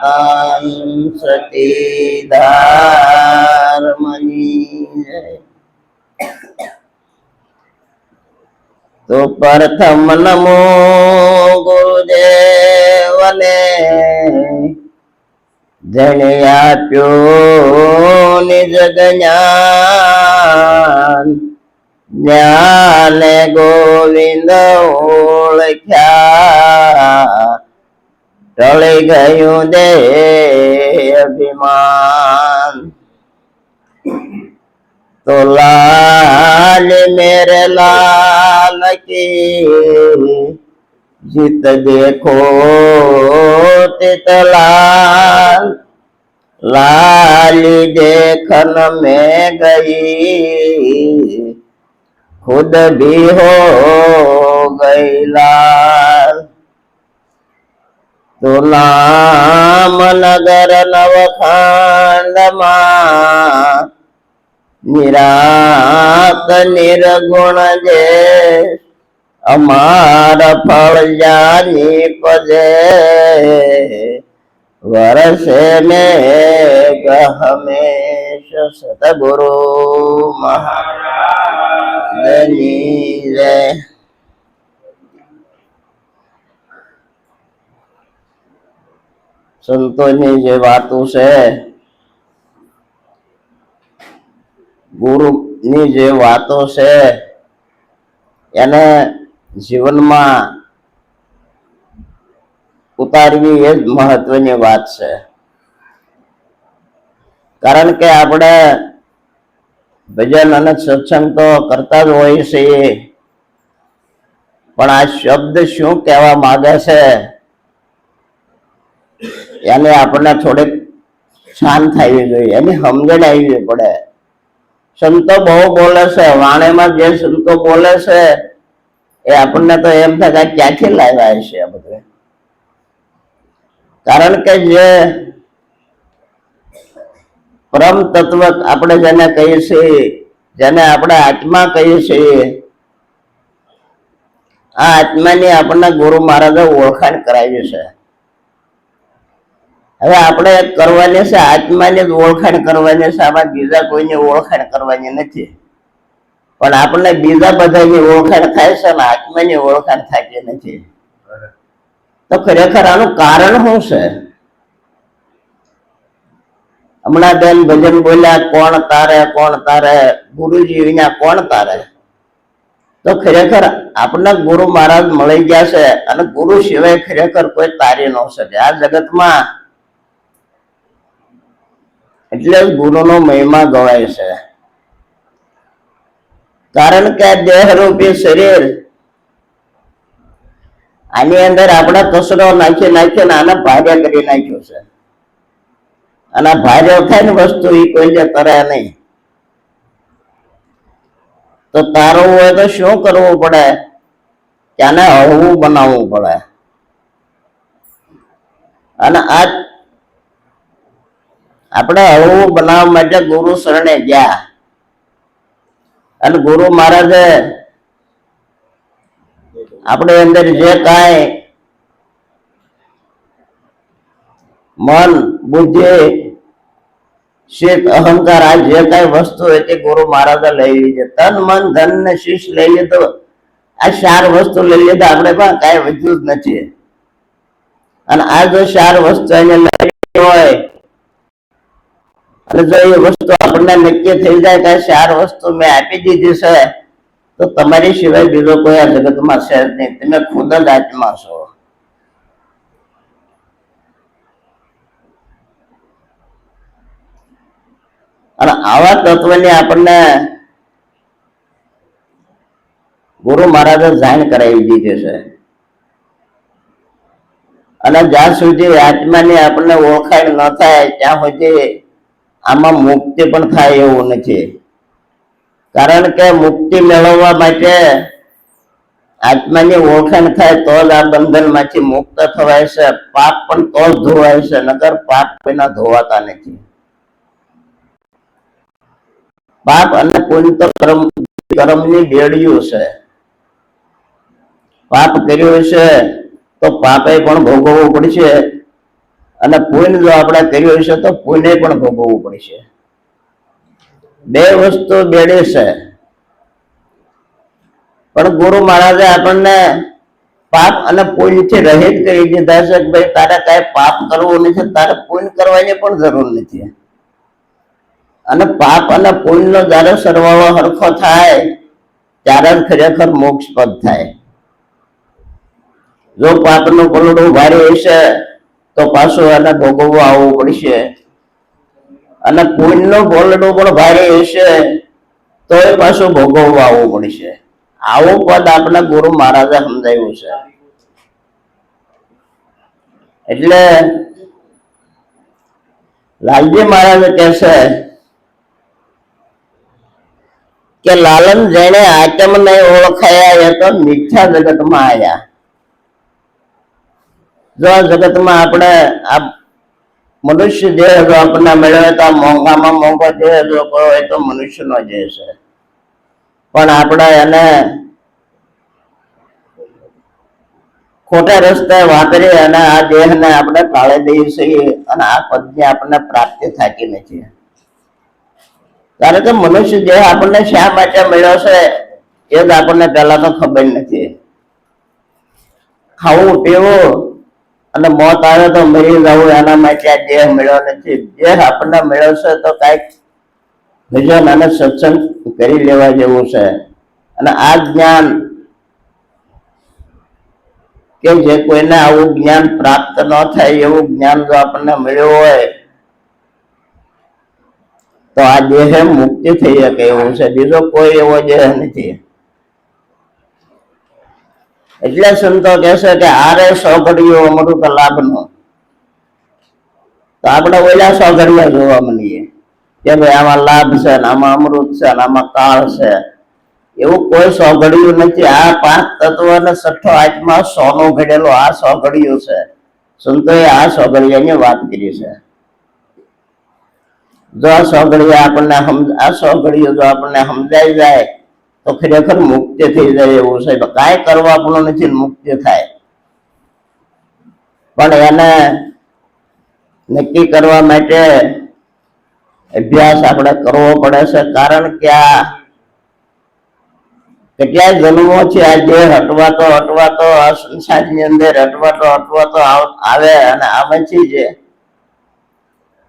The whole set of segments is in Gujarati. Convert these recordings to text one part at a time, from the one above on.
તન સતીધાર્મની જય. તો પ્રથમ નમો ગુરુદેવને, જેણે આપ્યો નિજ જ્ઞાન. જ્ઞાને ગોવિંદ ઓળખ્યા, ટળી ગયું દેહ અભિમાન. તો લાલ મેરે લાલ की जीत देखो तित लाल. लाली देखन में गई, खुद भी हो गई लाल. तो नाम नगर नवखंड માં નિરાત નિર્ગુણ જે અમાર ફળ જાની પજે. વરસે ને હમેશ સતગુરુ મહારાજની જય. સંતોની જે વાતો છે, ગુરુની જે વાતો છે, એને જીવનમાં ઉતારવી એ જ મહત્વની વાત છે. કારણ કે આપણે ભજન અને સત્સંગ તો કરતા જ હોય છીએ, પણ આ શબ્દ શું કહેવા માંગે છે એને આપણને થોડીક શાંત થવી જોઈએ, એની સમજણ આવવી પડે. સંતો બહુ બોલે છે, વાણીમાં જે સંતો બોલે છે એ આપણને તો એમ થાય કે ક્યાંથી લાવ્યા છે આ બધું. કારણ કે જે પરમ તત્વ આપણે જેને કહીએ છીએ, જેને આપણે આત્મા કહીએ છીએ, આ આત્માની આપણને ગુરુ મહારાજે ઓળખાણ કરાવી છે. હવે આપણે કરવાની છે આત્માની જ ઓળખાણ કરવાની છે, આમાં બીજા કોઈની ઓળખાણ કરવાની નથી. પણ આપણને બીજા બધાની ઓળખાણ થાય છે ને આત્માની ઓળખાણ થતી નથી. તો ખરેખર આનું કારણ શું છે? હમણાં બેન ભજન બોલ્યા, કોણ તારે કોણ તારે, ગુરુજી વિના કોણ તારે. તો ખરેખર આપણને ગુરુ મહારાજ મળી ગયા છે, અને ગુરુ સિવાય ખરેખર કોઈ તારી ન શકે આ જગતમાં. એટલે ગુરુનો મહિમા ગવાય છે. કારણ કે આ દેહરૂપી શરીર, આની અંદર આપણે કચરો નાખીને આને ભારે કરી નાખ્યો છે. અને ભારે થાય ને વસ્તુ એ કોઈ તરે નહીં. તો તારવું હોય તો શું કરવું પડે? ત્યાંને હળવું બનાવવું પડે. અને આ આપણે હળવું બનાવવા માટે ગુરુ શરણે ગયા, અને ગુરુ મહારાજે આપણે અંદર જે કાંઈ મન, બુદ્ધિ, ચિત્ત, અહંકાર આ જે કાંઈ વસ્તુ હોય તે ગુરુ મહારાજે લઈ લીધી. તન મન ધન ને શીશ લઈ લીધો, આ 4 વસ્તુ લઈ લીધા. આપણે પણ કાંઈ વધ્યું જ નથી. અને આ જો 4 વસ્તુ એને લઈ હોય, અને જો એ વસ્તુ આપણને નક્કી થઈ જાય કે 4 વસ્તુ મેં આપી દીધી છે, તો તમારી સિવાય બીજો કોઈ આ જગતમાં છે જ નહીં. તમે ખુદ જ આત્મા છો. અને આવા તત્વની આપણને ગુરુ મહારાજે જાણ કરાવી દીધી છે. અને જ્યાં સુધી આત્માની આપણને ઓળખાણ ન થાય ત્યાં સુધી આમાં મુક્તિ પણ થાય એવું નથી. કારણ કે મુક્તિ મેળવવા માટે આત્માની ઓળખાણ થાય તો જ આ બંધનમાંથી મુક્ત થવાય છે. પાપ પણ તો જ ધોવાય છે, નકર પાપ કોઈના ધોવાતા નથી. પાપ અને પુણ્ય તો કર્મની બેડિયું છે. પાપ કર્યું છે તો પાપે પણ ભોગવવું પડશે, અને પુણ્ય જો આપણે કર્યું છે તો પુણ્ય પણ ભોગવવું પડશે. બે વસ્તુ બેડી છે. પણ ગુરુ મહારાજે આપણને પાપ અને પુણ્ય થી રહિત કરી દીધા છે કે ભાઈ તારે કઈ પાપ કરવું નથી, તારે પુણ્ય કરવાની પણ જરૂર નથી. અને પાપ અને પુણ્ય નો જયારે સરવાળો હરખો થાય ત્યારે જ ખરેખર મોક્ષ પદ થાય. જો પાપનું પલડું ભારે હશે તો પાછું એને ભોગવવું આવવું પડશે, અને પુણ્યનું પલડું પણ ભારે હશે તો એ પાછું ભોગવવું આવવું પડશે. આવું પદ આપણે ગુરુ મહારાજે સમજાવ્યું છે. એટલે લાલજી મહારાજ કહે છે કે લાલન જેને આચમ નહીં ઓળખાયા એ તો મિથ્યા જગતમાં આવ્યા. જો આ જગતમાં આપણે આ મનુષ્ય દેહ જો આપણને મેળવે તો મોંઘામાં મોંઘો દેહ જો હોય તો મનુષ્યનો દેહ છે. પણ આપણે એને ખોટા રસ્તે વાપરી અને આ દેહને આપણે ટાળી દઈએ છીએ અને આ પદની આપણને પ્રાપ્તિ થતી નથી. કારણ કે મનુષ્ય દેહ આપણને શા માટે મળ્યો છે એ જ આપણને પહેલા તો ખબર નથી. ખાવું પીવું અને મોત આવે તો મરી જવું એના માટે આ દેહ મળ્યો નથી. દેહ આપણને મળ્યો છે તો કઈક ભજન અને સત્સંગ કરી લેવા જેવું છે. અને આ જ્ઞાન કે જે કોઈને આવું જ્ઞાન પ્રાપ્ત ન થાય એવું જ્ઞાન જો આપણને મળ્યું હોય તો આ દેહ મુક્તિ થઈ શકે એવું છે. બીજો કોઈ એવો દેહ નથી. એટલે સંતો કહે છે કે આરે સોઘડિયો અમૃત લાભનો. તો આપણે ઓલા સોઘડિયા જોવા મળીએ કે ભાઈ આમાં લાભ છે ને આમાં અમૃત છે ને આમાં કાળ છે. એવું કોઈ સોઘડિયું નથી. આ પાંચ તત્વ અને છઠ્ઠો આત્મા સોનું ઘડેલો આ સોઘડિયું છે. સંતોએ આ સોઘડિયાની વાત કરી છે. જો આ સોઘડિયા આપણને આ સોઘડિયું જો આપણને સમજાઈ જાય તો ખરેખર મુક્તિ થઈ જાય એવું છે. કાંઈ કરવા આપણું નથી, મુક્તિ થાય. પણ એને નક્કી કરવા માટે અભ્યાસ આપણે કરવો પડે છે. કારણ કે આ કેટલાય જન્મો છે આ દેહ હટવાતો આ સંસારની અંદર હટવાતો આવે અને આમાંથી જે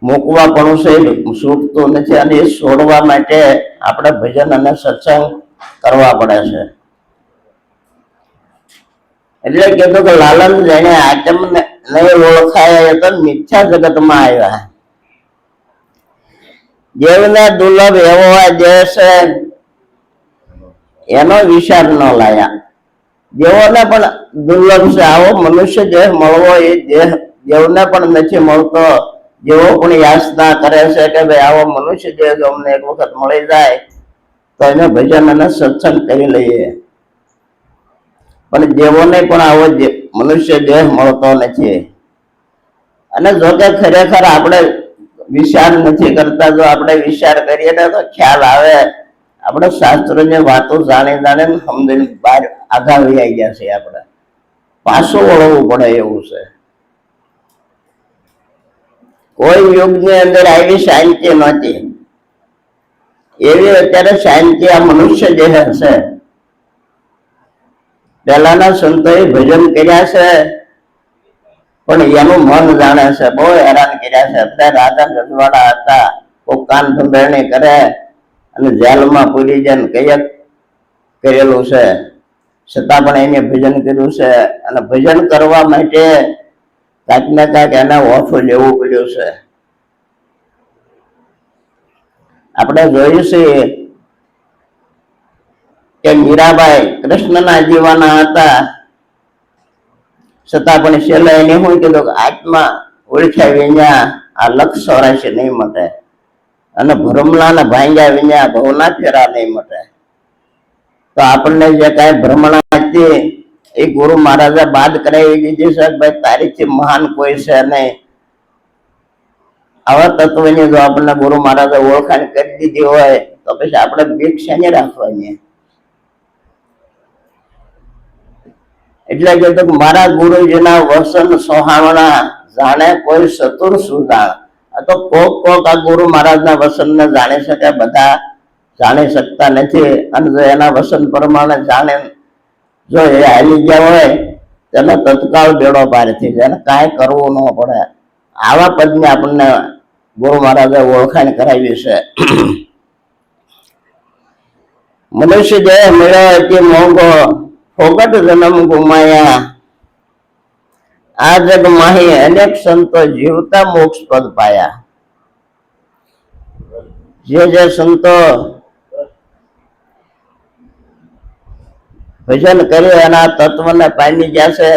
મૂકવા પણ છે છૂટતું નથી. અને એ છોડવા માટે આપણે ભજન અને સત્સંગ કરવા પડે છે. એટલે કીધું કે લાલન જેને આચમ નહીં ઓળખાય એ તો મિથ્યા જગતમાં આવ્યા. દેવને દુર્લભ એવો આ દેહ છે એનો વિચાર ન લાયા. દેવોને પણ દુર્લભ છે આવો મનુષ્ય દેહ મળવો, એ દેહ દેવને પણ નથી મળતો. જેવો પણ યાચના કરે છે કે ભાઈ આવો મનુષ્ય દેહ જો અમને એક વખત મળી જાય તો એને ભજન અને સત્સંગ કરી લઈએ. પણ દેવોને પણ આવો મનુષ્ય દેહ મળતો નથી. અને જો કે ખરેખર આપણે વિચાર નથી કરતા. જો આપણે વિચાર કરીએ ને તો ખ્યાલ આવે. આપણે શાસ્ત્રોની વાતો જાણી સમજીને બહાર આઘા વહી ગયા છે. આપણે પાછું વળવું પડે એવું છે. કોઈ યુગની અંદર આવી શાંતિ નહોતી એવી અત્યારે શાંતિ આ મનુષ્ય દેહ છે. પહેલાના સંતોએ ભજન કર્યા છે પણ એનું મન જાણે છે. બહુ હેરાન કર્યા છે. અત્યારે રાજા રજવાડા હતા, કોઈ કાન ભંભેરણી કરે અને જેલમાં પૂરી જાય કયક કરેલું છે. છતાં પણ એને ભજન કર્યું છે. અને ભજન કરવા માટે કાંઈક ને કાંઈક એને ઓછું લેવું પડ્યું છે. આપણે જોયું છે કે મીરાબાઈ કૃષ્ણના દીવાના હતા, છતાં પણ છેલ્લે એને શું કીધું કે આત્મા ઓળખ્યા વિના આ લક્ષ 84 નહીં મટે, અને ભ્રમણાને ભાંગ્યા વિના ભવના ફેરા નહીં મટે. તો આપણને જે કાંઈ ભ્રમણા હતી એ ગુરુ મહારાજે બાદ કરાવી દીધી છે. ભાઈ તારીથી મહાન કોઈ છે નહીં. આવા તત્વની જો આપણને ગુરુ મહારાજે ઓળખાણ કરી દીધી હોય તો પછી આપણે બીક શેની રાખવાની? એટલે કીધું કે મારા ગુરુજીના વસન સોહામણા જાણે કોઈ ચતુર શું જાણ. આ તો કોક આ ગુરુ મહારાજના વસનને જાણી શકે, બધા જાણી શકતા નથી. અને જો એના વસન પ્રમાણે જાણે જો એ હાલી ગયા હોય તેને તત્કાળ બેડો પાર થઈ જાય, એને કાંઈ કરવું ન પડે. આવા પદને આપણને ગુરુ મહારાજે ઓળખાણ કરાવી છે. મનુષ્ય દેહ મળ્યો અતિ મોંઘો, ફોગટ જન્મ ગુમાયા. આ જગ માહી અનેક સંતો જીવતા મોક્ષ પદ પાયા. જે સંતો ભજન કરી એના તત્વને પામી ગયા છે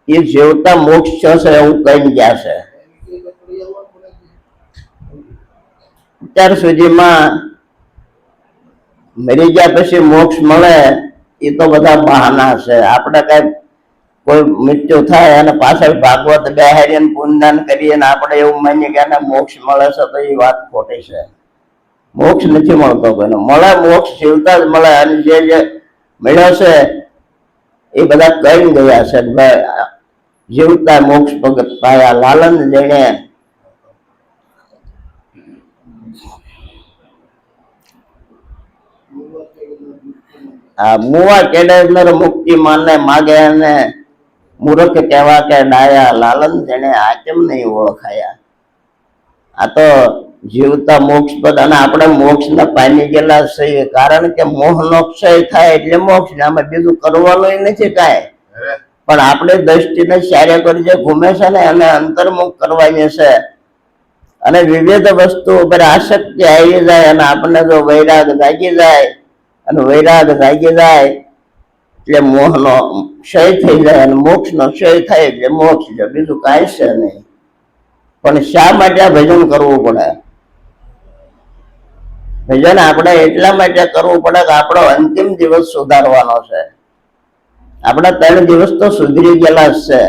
એ જીવતા મોક્ષ છે એવું કહી ગયા છે. અત્યાર સુધીમાં મરી ગયા પછી મોક્ષ મળે એ તો બધા બહાના છે. આપણે કઈ કોઈ મૃત્યુ થાય અને પાછળ ભાગવત બેહારીને પુણ્યદાન કરીએ ને આપણે એવું માનીએ કે એને મોક્ષ મળે છે, તો એ વાત ખોટી છે. મોક્ષ નથી મળતો કોઈને. મળે મોક્ષ જીવતા જ મળે. અને જે મળ્યો છે એ બધા કહી ગયા છે કે ભાઈ જીવતા મોક્ષ ભગત પાયા. લાલન જેને આ મુવા કેડે મુક્તિ માને માગે અને મૂર્ખ કહેવા કે ડાયા. લાલન જેને આચમ નહીં ઓળખાયા. આ તો જીવતા મોક્ષ પદ. અને આપણે મોક્ષ ને પામી ગયેલા છીએ, કારણ કે મોહ નો ક્ષય થાય એટલે મોક્ષ. આમાં બીજું કરવાનું નથી કાંઈ. પણ આપણે દ્રષ્ટિને સારે કરી જે ઘૂમે છે ને એને અંતર્મુખ કરવાની છે. અને વિવિધ વસ્તુ ઉપર આસક્તિ આવી જાય અને આપણને જો વૈરાગ જાગી જાય, અને વૈરાગ જાગી જાય એટલે મોહ નો ક્ષય થઈ જાય, અને મોક્ષ નો ક્ષય થાય એટલે મોક્ષ છે. બીજું કાંઈ છે નહીં. પણ શા માટે આ ભજન કરવું પડે? ભજન આપણે એટલા માટે કરવું પડે કે આપણો અંતિમ દિવસ સુધારવાનો છે. આપણા 3 દિવસ તો સુધરી ગયેલા જ છે.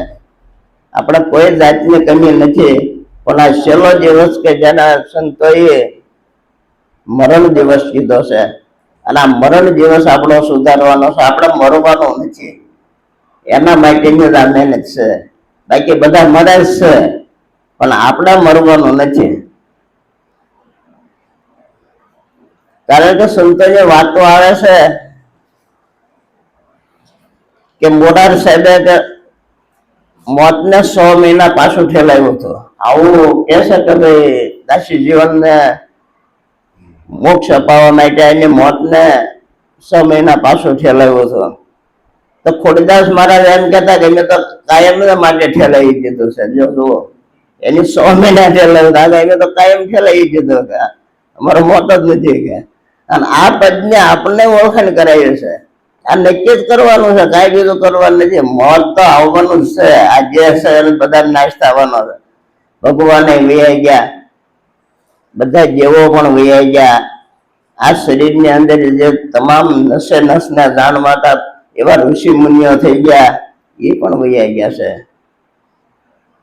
આપણે કોઈ જાતની કમી નથી. પણ આ છેલ્લો દિવસ કે જેના સંતોએ મરણ દિવસ કીધો છે, અને આ મરણ દિવસ આપણો સુધારવાનો છે. આપણે મરવાનું નથી, એના માટેની જ આ મહેનત છે. બાકી બધા મરે જ છે, પણ આપણે મરવાનું નથી. કારણ કે સંતોની વાતો આવે છે કે મોરાર સાહેબે કે મોતને 100 મહિના પાછું ઠેલાવ્યું હતું. આવું કે છે કે ભાઈ દાસી જીવનને મોક્ષ અપાવવા માટે એની મોતને 100 મહિના પાછું ઠેલાવ્યું હતું. તો ખોડીદાસ મહારાજ એમ કહેતા કે મેં તો કાયમ માટે ઠેલાવી દીધું છે. જો જુઓ, એની 100 મહિના ઠેલાવ્યું, એને તો કાયમ ઠેલાવી દીધું કે અમારો મોત જ નથી કે. અને આ પદને આપણને ઓળખાણ કરાયું છે. આ નક્કી જ કરવાનું છે, કાંઈ બીજું કરવાનું નથી. મોત તો આવવાનું જ છે. આ જે છે એને બધા નાશ થવાનો છે. ભગવાને વૈયા ગયા, બધા દેવો પણ વૈયા ગયા. આ શરીરની અંદર જે તમામ નસે નસના જાણવા હતા એવા ઋષિ મુનિઓ થઈ ગયા, એ પણ વૈયા ગયા છે.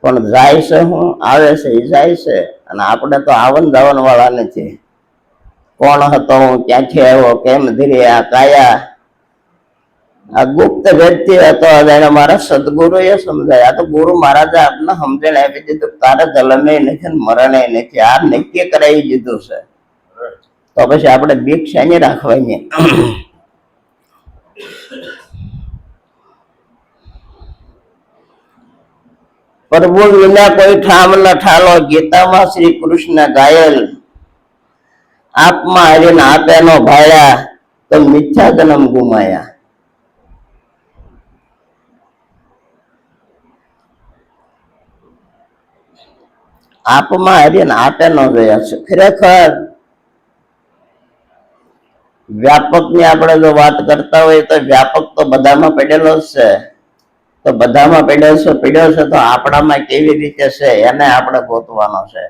પણ જાય છે હું આવે છે એ જાય છે. અને આપણે તો આવન જાવન વાળા નથી. કોણ હતો હું, ક્યાંથી આવ્યો, કેમ ધીરે આ કાયા, આ ગુપ્ત વ્યક્તિ હતો. એને મારા સદગુરુએ સમજાય. આ તો ગુરુ મહારાજે આપને સમજણ આપી દીધું, તારે જલમે નથી મરણે નથી. આ નક્કી કરાવી દીધું છે. તો પછી આપણે બીક શાની રાખવાની? પ્રભુ વિના કોઈ ઠામ ન ઠાલો, ગીતામાં શ્રી કૃષ્ણ ગાયેલ. આપમાં હરીને આપે નો ભાયા, તો મિથ્યા જન્મ ગુમાયા. આપમાં હરીને આપે નો જોયા છે. ખરેખર વ્યાપક ની આપણે જો વાત કરતા હોય તો વ્યાપક તો બધામાં પડેલો જ છે. તો બધામાં પડ્યો છે તો આપણામાં કેવી રીતે છે એને આપણે ગોતવાનો છે.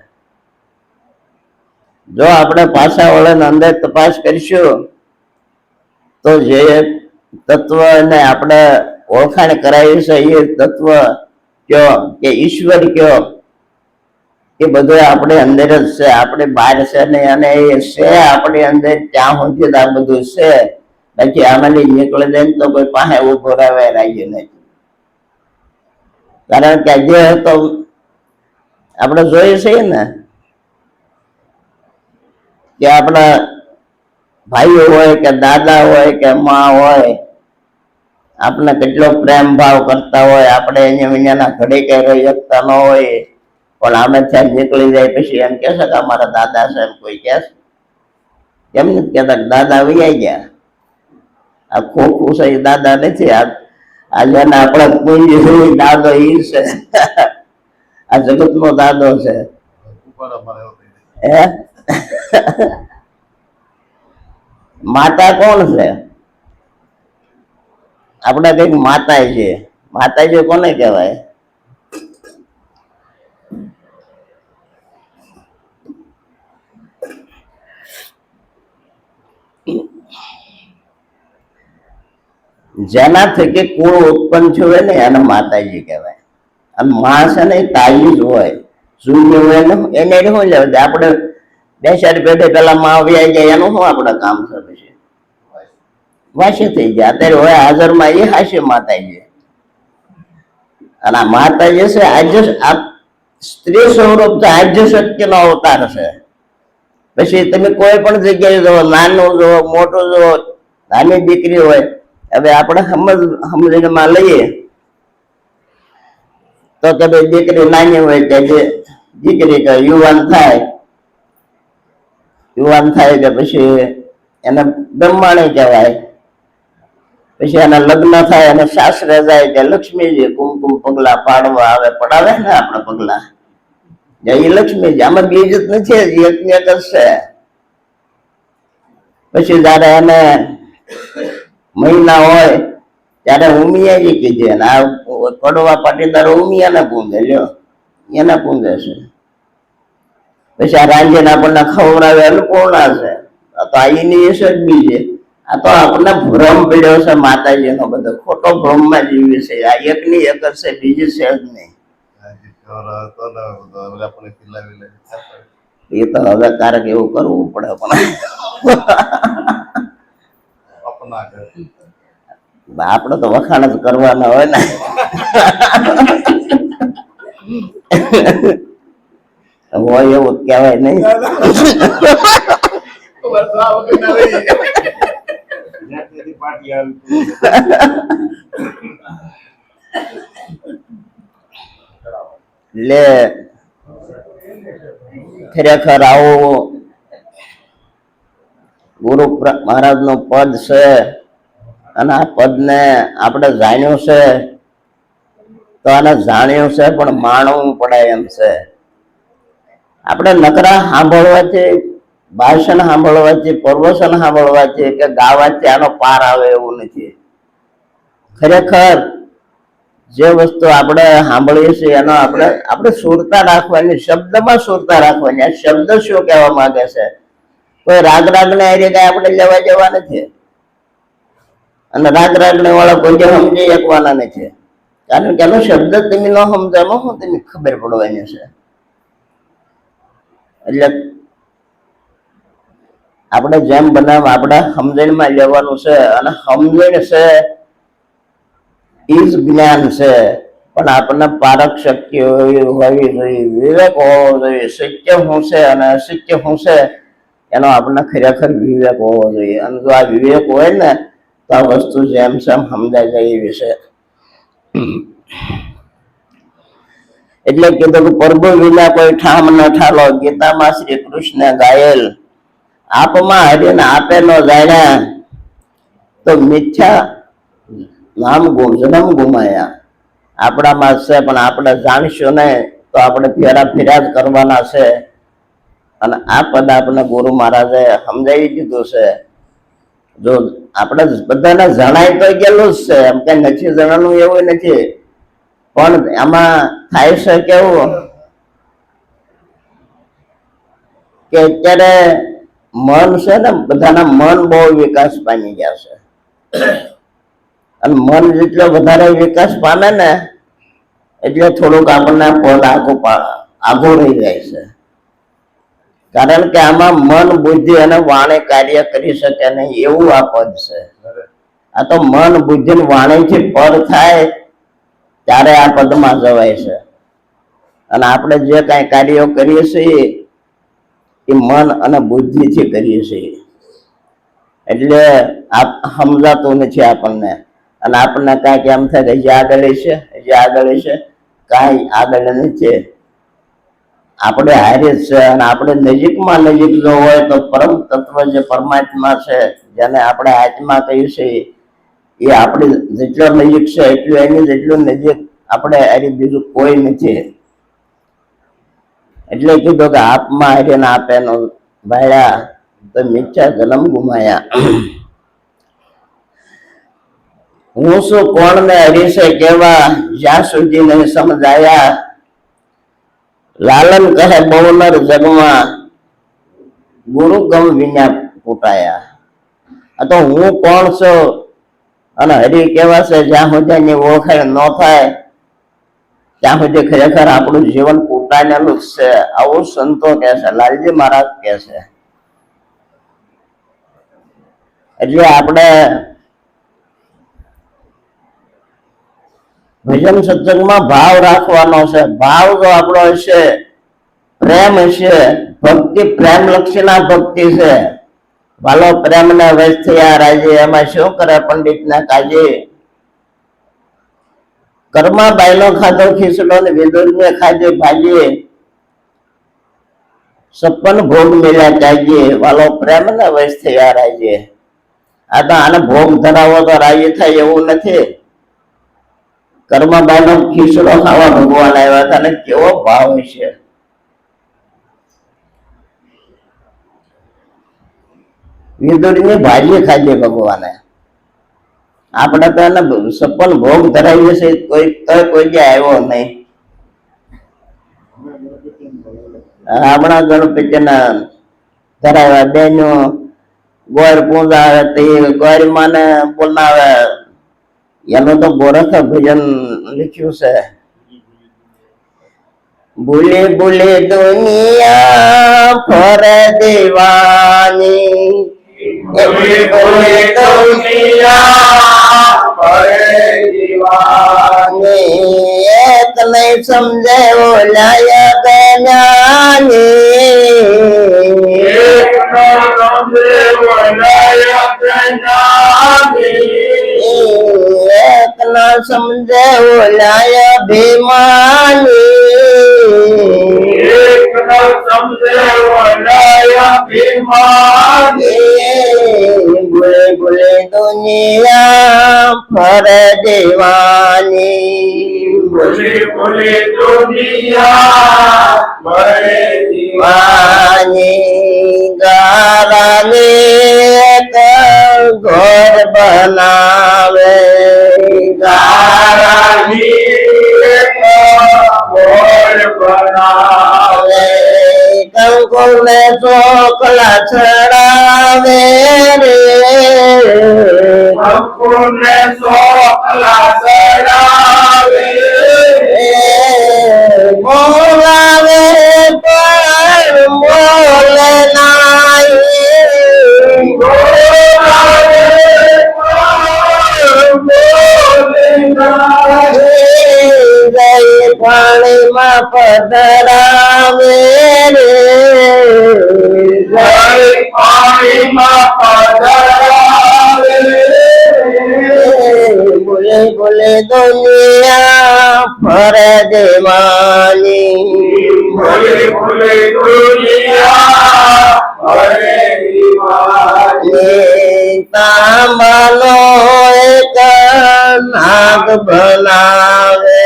જો આપણે પાછા વળે અંદર તપાસ કરીશું તો જે તત્વને આપણે ઓળખાણ કરાવી છે એ તત્વ કયો કે ઈશ્વર કયો, એ બધું આપણી અંદર જ છે. આપણે બહાર છે નહીં. અને એ છે આપણી અંદર ત્યાં સુધી આ બધું છે. બાકી આમાંથી નીકળી જાય તો કોઈ પાસે ઉભો રહેવાય રાજી નથી. કારણ કે જે તો આપણે જોઈએ છીએ ને કે આપણા ભાઈઓ હોય કે દાદા હોય કે માં હોય, આપણે કેટલો પ્રેમ ભાવ કરતા હોય, આપણે અહીંયા ઘડી કઈ રહી શકતા ન હોય, પણ આમે ત્યાં નીકળી જાય પછી એમ કે છે કે અમારા દાદા છે, એમ કોઈ કે કેમ નથી કેતા દાદા વૈયા ગયા. આ ખોખું છે એ દાદા નથી, આ જેને આપણે પૂંજી દાદો ઈ છે. આ જગત નો દાદો છે. હે માતા કોણ છે? આપડે કઈક માતા છે. માતાજી કોને કહેવાય? જેના થકી કુળ ઉત્પન્ન થયું હોય ને એને માતાજી કહેવાય. અને માં છે ને એ તાજી જ હોય, શૂન્ય હોય ને એને શું લેવા? આપણે બે ચાર પેઢી પેલા માં આવી જાય એનું શું આપડે કામ છે? પછી વાસી થઈ ગયા. અત્યારે હોય હાજરમાં એ હાસી માતાજી. અને આ માતાજી છે આજે સ્ત્રી સ્વરૂપ છે, આજે શક્તિ નો અવતાર છે. પછી તમે કોઈ પણ જગ્યાએ જુઓ, નાનું જુઓ મોટું જુઓ, નાની દીકરી હોય, હવે આપણે સમજણમાં લઈએ તો કે ભાઈ દીકરી નાની હોય કે દીકરી કે યુવાન થાય કે પછી એને બ્રહ્માણી કહેવાય. પછી એના લગ્ન થાય અને સાસરે જાય કે લક્ષ્મીજી કુમકુમ પગલા પાડવા આવે, પડાવે ને આપણે પગલા, એ લક્ષ્મીજી. આમાં બીજ જ નથી, એક જ છે. પછી જયારે એને મહિના હોય ત્યારે ઉમિયાજી કીધે, આ કડવા પાટીદાર ઉમિયાને પૂંજે, લ્યો એને પૂંજે છે. પછી આ રાંધીને આપણને ખવડાવે અન્નપૂર્ણા છે. તો એની અસર બી છે. આ તો આપણને ભ્રમ પડ્યો છે માતાજીનો, બધો ખોટો ભ્રમમાં જીવી છે. આ એકની એક જ છે, બીજી છે જ નહીં. એ તો હવે ક્યારેક એવું કરવું પડે, પણ આપડે તો વખાણ જ કરવાના હોય ને. હોય એવું જ કહેવાય નહીં. લે ખરેખર આવું ગુરુ મહારાજ નું પદ છે, અને આ પદ ને આપણે જાણ્યું છે તો આને જાણ્યું છે પણ માણવું પડે એમ છે. આપણે નકરા સાંભળવાથી, ભાષણ સાંભળવાથી, પ્રવચન સાંભળવાથી કે ગાવાથી આનો પાર આવે એવું નથી. ખરેખર જે વસ્તુ આપણે સાંભળીએ છીએ એનો આપણે સુરતા રાખવાની, શબ્દમાં સુરતા રાખવાની. આ શબ્દ શું કહેવા માંગે છે? કોઈ રાગ રાગને એ રીતે આપણે લેવા જવા નથી, અને રાગ રાગને વાળા કોઈ સમજી શકવાના નથી. કારણ કે એનો શબ્દ તમે ન સમજાવો, શું તમે ખબર પડવાની છે? એટલે આપણે જેમ બનાવ આપણે સમજણમાં લેવાનું છે. અને સમજણ છે એ જ જ્ઞાન છે, પણ આપણને પારક શક્તિ હોવી જોઈએ, વિવેક હોવો જોઈએ. સત્ય શું છે અને અસત્ય શું છે એનો આપણને ખરેખર વિવેક હોવો જોઈએ. અને જો આ વિવેક હોય ને તો આ વસ્તુ જેમ જેમ સમજાઈ જાય એવી છે. એટલે કીધું કે પ્રભુ વિના કોઈ ઠામ ન ઠાલો, ગીતામાં શ્રી કૃષ્ણ ગાયેલ. આપમાં હરીને આપે ન જાણ્યા તો મિથ્યા નામ જન્મ ગુમાયા. આપણામાં છે પણ આપણે જાણશું નહીં તો આપણે ફેરા જ કરવાના છે. અને આ પદ આપણે ગુરુ મહારાજે સમજાવી દીધું છે. જો આપણે બધાને જણાય તો ગયેલું જ છે, એમ કઈ નથી જણાનું એવું નથી. પણ આમાં થાય છે કેવું કે અત્યારે મન છે ને, બધાના મન બહુ વિકાસ પામી ગયા છે. અને મન જેટલો વધારે વિકાસ પામે ને એટલે થોડુંક આપણને પદ આગું રહી જાય છે. કારણ કે આમાં મન, બુદ્ધિ અને વાણી કાર્ય કરી શકે નહીં એવું આ પદ છે. આ તો મન, બુદ્ધિ વાણીથી પર થાય ત્યારે આ પદમાં જવાય છે. અને આપણે જે કાંઈ કાર્યો કરીએ છીએ એ મન અને બુદ્ધિથી કરીએ છીએ, એટલે સમજાતું નથી આપણને. અને આપણને કાંઈક એમ થાય કે હજી આગળ છે, કાંઈ આગળ નથી. આપણે હારે છે. અને આપણે નજીકમાં નજીક જો હોય તો પરમ તત્વ જે પરમાત્મા છે, જેને આપણે આત્મા કહીએ છીએ, એ આપણે જેટલો નજીક છે એટલું એની જેટલું નજીક આપણે હારી બીજું કોઈ નથી. એટલે કીધું કે આપમાં હારીને આપે નો ભાયા તો મિથ્યા જન્મ ગુમાયા. હું શું કોણ ને હરીશે કેવા, જ્યાં સુધી નહીં સમજાયા. લાલન કહે બહુનર જગમાં, ગુરુ ગમ વિના ફૂટાયા. આ તો હું કોણ છું અને હરી કેવા છે, જ્યાં સુધી ની ઓળખાણ ન થાય ત્યાં સુધી ખરેખર આપણું જીવન કૂટાયેલું જ છે. આવું સંતો કહે છે, લાલજી મહારાજ કહે છે. એટલે આપણે ભજન સત્સંગમાં ભાવ રાખવાનો છે. ભાવ જો આપણો હશે, પ્રેમ હશે, ભક્તિ પ્રેમ લક્ષીના ભક્તિ છે. ભાલો પ્રેમ ને વશ થયા રાજી, એમાં શું કરે પંડિત ના કાજે. કર્મા બાયનો ખાધો ખીચડો ને વિદુર ને ખાધી ભાજી, 56 ભોગ મેળ્યા ત્યાગીએ, વાલો પ્રેમ ને વશ થયા રાજી. આ તો આને ભોગ ધરાવો તો રાજી થાય એવું નથી. કર્મબાઈનો ખીચડો ખાવા ભગવાન આવ્યા હતા, અને કેવો ભાવ છે. વિદુરની ભાજી ખાધી ભગવાને. આપણે તો એને 56 ભોગ ધરાવીએ છીએ, કોઈ જે આવ્યો નહીં. હમણાં ગણપતિના ધરાવ્યા, બેનો ગોર પૂજા આવે તે ગોરીમાને બોલાવે. એનું તો ગોરખ ભજન લખ્યું છે. ભૂલે ભૂલે દુનિયા ફર દેવાની, ભૂલે ભૂલે દુનિયા ફર દેવાની, એક નહીં સમજે ઓલાય જ્ઞાની, એક નહીં સમજે ઓલાય જ્ઞાની, એક ના સમજે ઓલાય અભિમાની, એક ના સમજે ઓલાય અભિમાની, ભૂલે ભૂલે દુનિયા ફર દેવાની, ભૂલે ભૂલે દુનિયા ફર દેવાની, ગારાને ઘર બનાવે, ગારાની ઘર બનાવે, કંકુને ચોકલા ચડાવે રે, કંકુને ચોકલા ચડાવે, બોલાવે પણ બોલે નાઈ, બોલાવે પણ બોલે નાઈ, જય પાણીમાં પધરાવે રે, જય પાણીમાં પધરાવે રે, બોલે બોલે દુનિયા ફર દેવાની, બોલે બોલે દુનિયા ફર દેવાની, તાંબાનો એક નાગ બનાવે,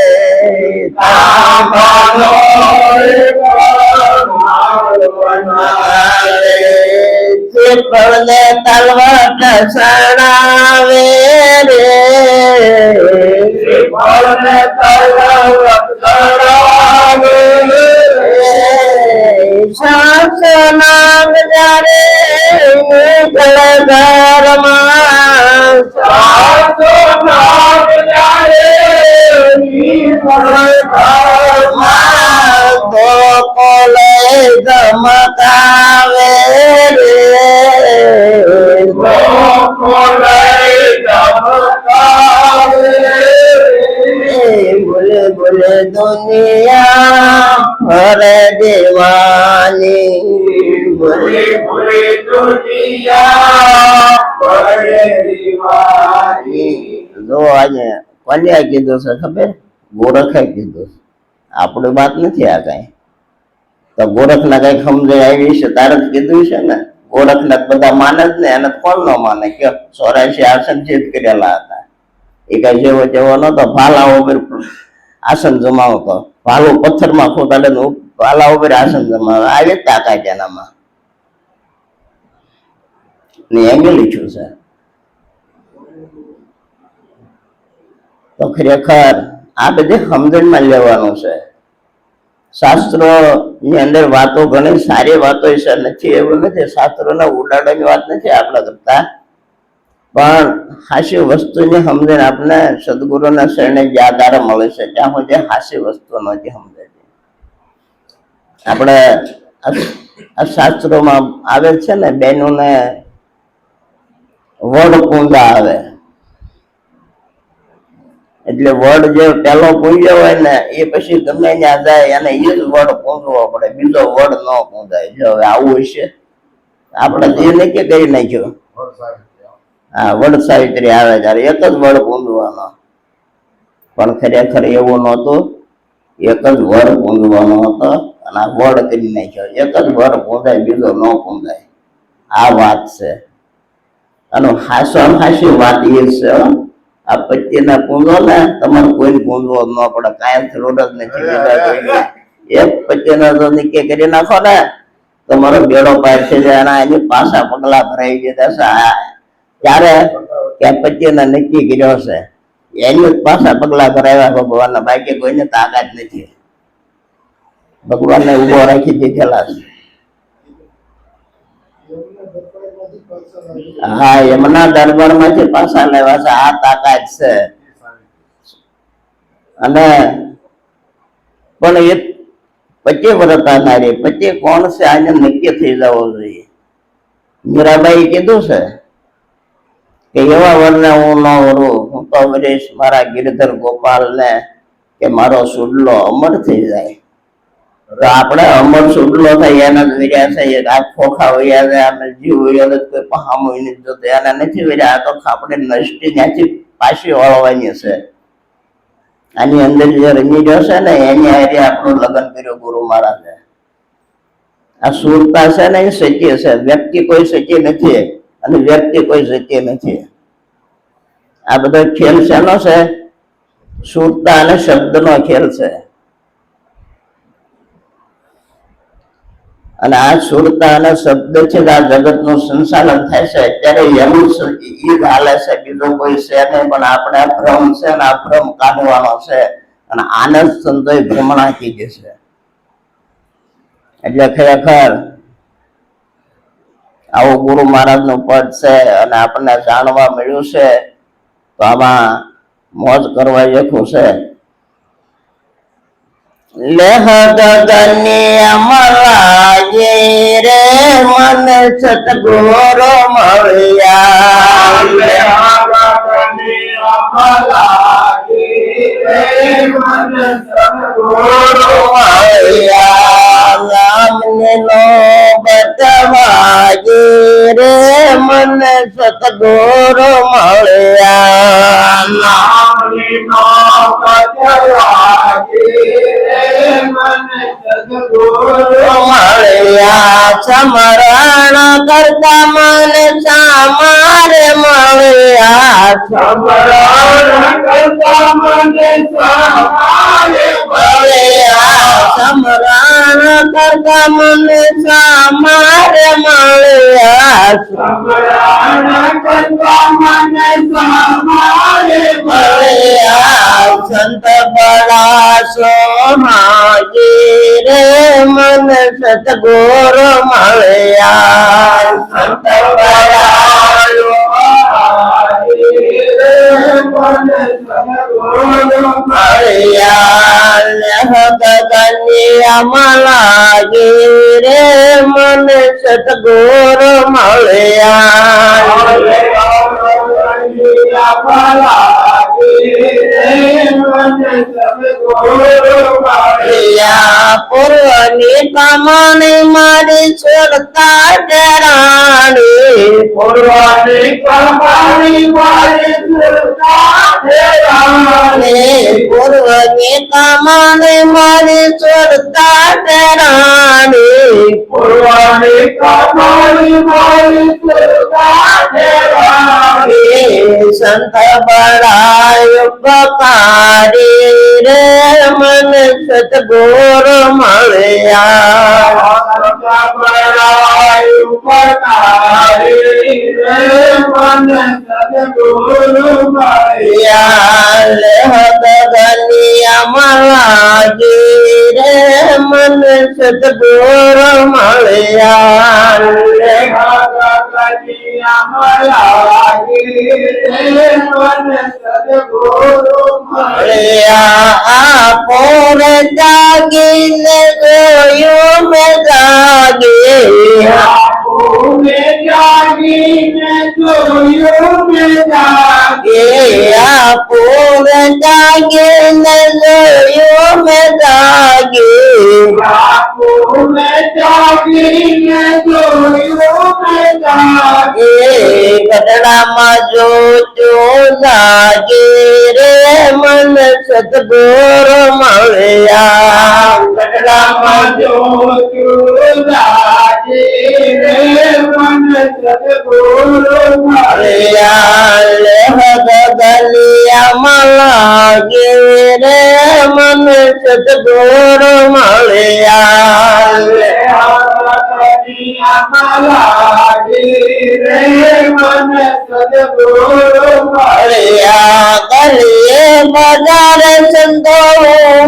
તાંબાનો એક નાગ બનાવે, ચીપળને તલવટ સણાવે રે, ચીપળને તલવટ સણાવે રે, સાસ નાગ જ્યારે નીકળે ઘરમાં, સાસ નાગ જ્યારે નીકળે ઘરમાં, તો કોલે ધમકાવે રે, તો કોલે ધમકાવે રે, બોલે बोले दुनिया भरे दीवानी बोले बोले दुनिया भरे दीवानी जो आज કોને કીધું છે ખબર? ગોરખે કીધું. આપણી વાત નથી આ કઈ. તો ગોરખ ના કઈ સમજણ આવી છે તારે જ કીધું છે ને. ગોરખ ને બધા માને જ ને, એને કોણ ન માને કે 84 આસન જીત કરેલા હતા. એ કઈ જેવો તેવો નતો. ભાલા ઉપર આસન જમાવતો, ભાલું પથ્થરમાં ખોટાડે ભાલા ઉપર આસન જમાવે. આવી તાકાત એનામાં ને એમ લીધું છે. તો ખરેખર આ બધી સમજણમાં લેવાનું છે. શાસ્ત્રો ની અંદર વાતો ઘણી સારી વાતો છે, નથી એવું નથી. શાસ્ત્રોને ઉડાડવાની વાત નથી આપણે કરતા, પણ હાસ્ય વસ્તુની સમજણ આપણે સદગુરુના શરણે જ્યાં તારે મળે છે ત્યાં સુધી હાસ્ય વસ્તુ નથી સમજાતી. આપણે આ શાસ્ત્રોમાં આવે છે ને, બહેનોને વડ પૂંજા આવે. એટલે વડ જે પેલો પૂંજ્યો હોય ને એ પછી ગમે ત્યાં જાય અને એ જ વડ પૂંજવો પડે, બીજો વડ ન પૂંજાય. જો હવે આવું હશે આપણે જે નક્કી કરી નાખ્યું. હા, વડ સાવિત્રી આવે ત્યારે એક જ વડ પૂંજવાનો, પણ ખરેખર એવું નહોતું. એક જ વડ પૂંજવાનો હતો અને આ વડ કરી નાખ્યો. એક જ વડ પૂંજાય, બીજો ન પૂંજાય. આ વાત છે. અને હાસ્ય વાત એ છે, આ પત્તીને પૂંજો ને તમારે કોઈ પૂંજવો ન પડે, કાંઈ જરૂર જ નથી. એક પત્તીને જો નક્કી કરી નાખો ને તમારો બેડો પાર થઈ જાય. અને એની પાછા પગલા ભરાઈ જતા છે. ત્યારે કે પત્તીને નક્કી કર્યો છે એની પાછા પગલા ભરાવ્યા ભગવાનના. બાકી કોઈને તાકાત નથી. ભગવાનને ઉભો રાખી દીધેલા છે. હા, એમના દરબાર માંથી પાછા લેવા છે. આ તાકાત છે. અને પણ એ પતિ વ્રતાધારી, પતિ કોણ છે આને નક્કી થઈ જવો જોઈએ. મીરાબાઈ કીધું છે કે એવા વરને હું ન વરું, હું તો વરીશ મારા ગિરધર ગોપાલ ને કે મારો સુડલો અમર થઈ જાય. તો આપણે અમર સુડલો થાય એના જ વર્યા છે. આ ખોખા વયા છે, આપણે જીવ વયા કોઈ પહામો નથી જોતો, એના નથી વર્યા. આ તો આપણે નષ્ટી ત્યાંથી પાછી વળવાની છે. આની અંદર જે રમી જશે ને એની હારે આપણું લગ્ન કર્યું ગુરુ મહારાજે. આ સુરતા છે ને એ સત્ય છે. વ્યક્તિ કોઈ સત્ય નથી અને વ્યક્તિ કોઈ સત્ય નથી. આ બધો ખેલ શેનો છે? સુરતા અને શબ્દનો ખેલ છે. અને આ સુરતા અને શબ્દ છે આ જગત નું સંચાલન થાય છે. અત્યારે એનું ઈ જ હાલે છે, બીજું કોઈ છે નહીં. પણ આપણે આ ભ્રમ છે ને આ ભ્રમ કાઢવાનો છે. અને આનંદ સંતોય ભ્રમણા કીધી છે. એટલે ખરેખર આવું ગુરુ મહારાજ નું પદ છે અને આપણને જાણવા મળ્યું છે. તો આમાં મોજ કરવા જેવું છે. લેહ ગગની અમરાજે રે મન સતગુરુ મળ્યા. લેહ ગગની અમરાજે રે મન સતગુરુ મળ્યા. રામને નો બતવાજે રે મન સતગુરુ મળ્યા. રામને નો બતવાજે મળ્યા. સમરણ કરતા મન સામારે મળ્યા. સમરણ કરતા મન સામારે મળ્યા. સમરણ કરતા મન સામારે મળ્યા. સમરણ કરતા મન સામારે મળ્યા. સંત બડા સોહાજી રે મન સતગુરુ મળ્યા. સંત બડા સોહાજી રે મન સતગુરુ મળ્યા. લેહ ગગની અમલાજી રે મન સતગુરુ મળ્યા. પૂર્વની કમાણી મારી છોડતા ડરાણી પૂર્વની કમાણી મારી છોડતા ડરાણી પૂર્વની કમાણી મારી છોડતા ડરાણી પૂર્વની કમાણી મારી છોડતા ડરાણી સંત બળાય ઉપકારી રે મન સતગુરુ મળ્યા મલાજી રે મન સતગુરુ મળ્યા પોર જાગીને જોયું મેં જાગી પોર જાગીને જોયું મેં જાગી ગઢડામાં જોતું લાગી રે મન સતગુરુ મળ્યા ગઢડામાં જોતું લાગી રે મન સતગુરુ મળ્યા ગલિયામાં લાગી રે મન સતગુરુ મળ્યા ગલીએ બજાર સંતો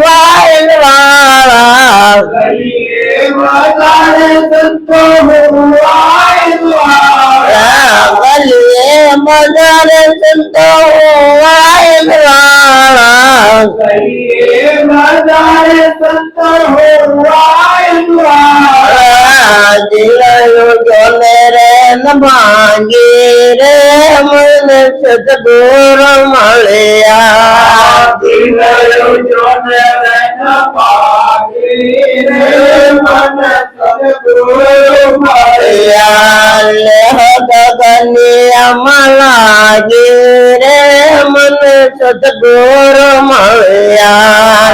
વાયલ વાળા ગલીએ બજાર સંતો વાયલ વાળા દિલયો જોને રે ન ભાંગી રે મન સતગુરુ મળ્યા દિલયો જોને રે ન ભાંગી રે મન સતગુરુ મળ્યા ગલિયામાં લાગી રે મન સતગુરુ મળ્યા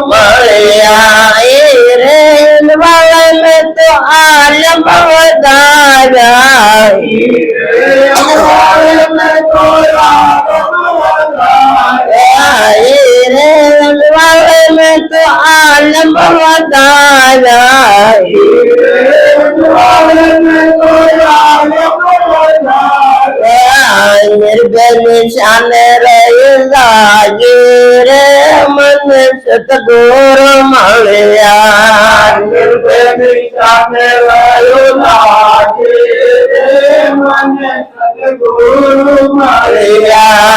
મળ્યા રે વાલે તો આલમ વધારા में तो आलम बताया निर्भय निशान रहेगा गिरे मन सतगुरु મળ્યા निर्भय निशान रहेगा गिरे मन सतगुरु મળ્યા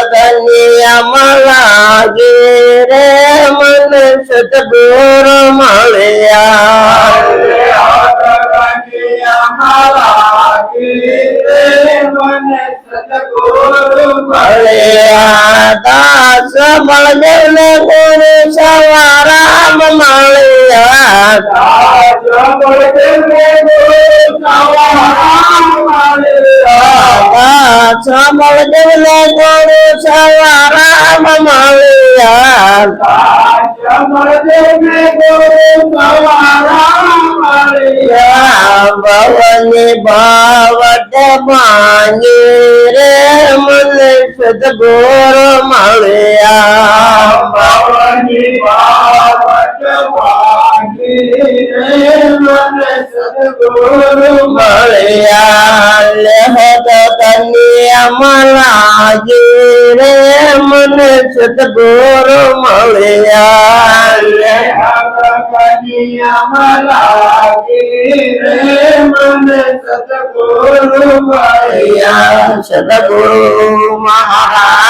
ગલિયામાં લાગી રે મન સતગુરુ મળ્યા દાસ બળદેવ ને ગુરુ સવારામ મળ્યા દાસ બળદેવ ને ગુરુ સવારામ મળ્યા ભવની ભાવટ ભાંગી રે મન સદગુરુ મળ્યા ભવની ભાવટ ભાંગી રે મન સદગુરુ મળ્યા લેહત કન્યામાં લાગી રે મન સદગુરુ મળ્યા સદગુરુ મહારાજ